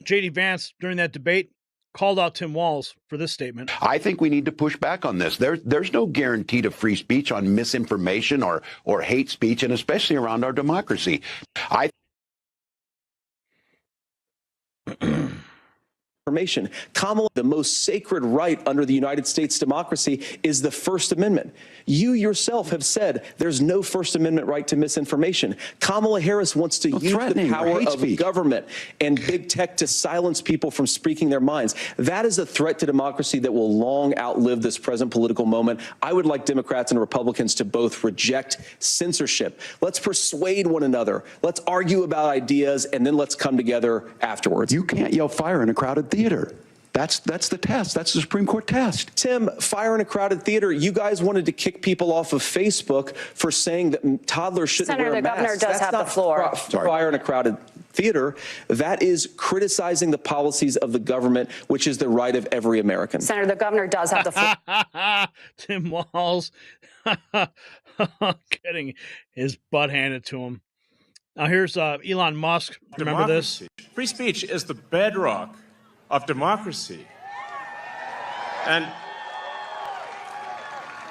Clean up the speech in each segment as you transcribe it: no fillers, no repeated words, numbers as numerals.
J.D. Vance, during that debate, called out Tim Walz for this statement. I think we need to push back on this. There's no guarantee to free speech on misinformation or hate speech, and especially around our democracy. Information. Kamala, the most sacred right under the United States democracy is the First Amendment. You yourself have said there's no First Amendment right to misinformation. Kamala Harris wants to use the power of government and big tech to silence people from speaking their minds. That is a threat to democracy that will long outlive this present political moment. I would like Democrats and Republicans to both reject censorship. Let's persuade one another. Let's argue about ideas, and then let's come together afterwards. You can't yell fire in a crowded theater. That's the test. That's the Supreme Court test. Tim, fire in a crowded theater. You guys wanted to kick people off of Facebook for saying that toddlers shouldn't wear masks. Senator, the governor does have the floor. Fire in a crowded theater. That is criticizing the policies of the government, which is the right of every American. Senator, the governor does have the floor. Tim Walz getting his butt handed to him. Now here's Elon Musk. Remember this? Free speech is the bedrock of democracy. And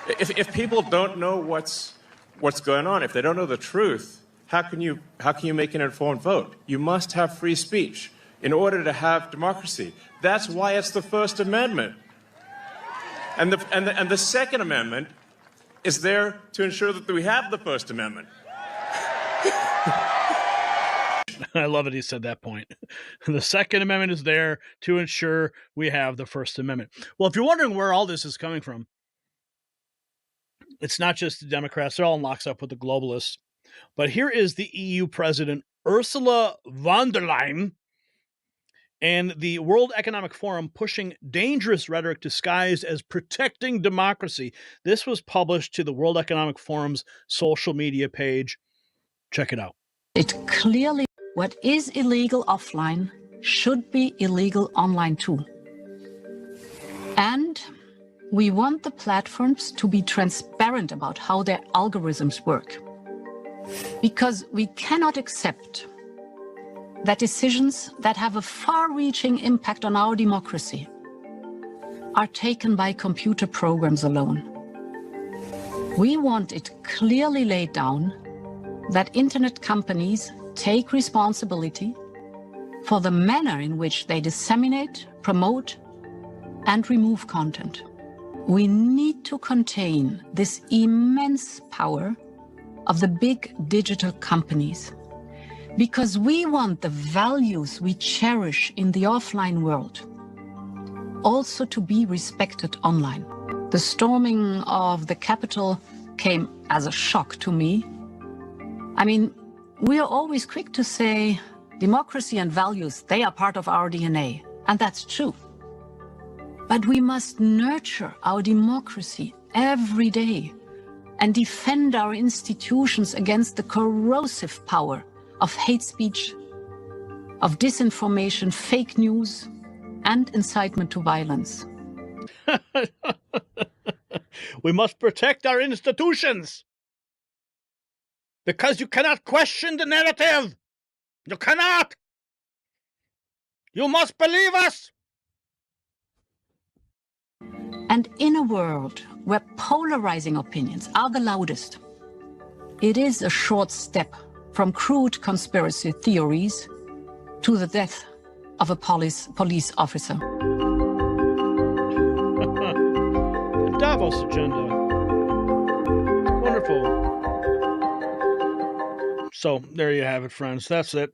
if people don't know what's going on, if they don't know the truth, how can you make an informed vote? You must have free speech in order to have democracy. That's why it's the First Amendment. And the Second Amendment is there to ensure that we have the First Amendment. I love it. He said that point. The Second Amendment is there to ensure we have the First Amendment. Well, if you're wondering where all this is coming from, it's not just the Democrats. They're all in lockstep with the globalists. But here is the EU president, Ursula von der Leyen, and the World Economic Forum pushing dangerous rhetoric disguised as protecting democracy. This was published to the World Economic Forum's social media page. Check it out. It clearly, what is illegal offline should be illegal online too. And we want the platforms to be transparent about how their algorithms work. Because we cannot accept that decisions that have a far-reaching impact on our democracy are taken by computer programs alone. We want it clearly laid down that internet companies take responsibility for the manner in which they disseminate, promote, and remove content. We need to contain this immense power of the big digital companies, because we want the values we cherish in the offline world also to be respected online. The storming of the Capitol came as a shock to me. I mean, we are always quick to say democracy and values, they are part of our DNA, and that's true. But we must nurture our democracy every day and defend our institutions against the corrosive power of hate speech, of disinformation, fake news, and incitement to violence. We must protect our institutions. Because you cannot question the narrative. You cannot. You must believe us. And in a world where polarizing opinions are the loudest, it is a short step from crude conspiracy theories to the death of a police officer. The Davos agenda. Wonderful. So there you have it, friends. That's it.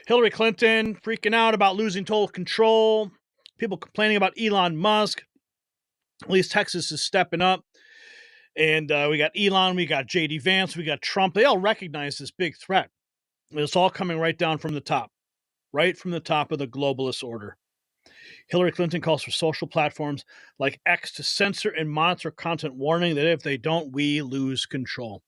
Hillary Clinton freaking out about losing total control. People complaining about Elon Musk. At least Texas is stepping up. And we got Elon, we got J.D. Vance, we got Trump. They all recognize this big threat. It's all coming right down from the top. Right from the top of the globalist order. Hillary Clinton calls for social platforms like X to censor and monitor content, warning that if they don't, we lose control.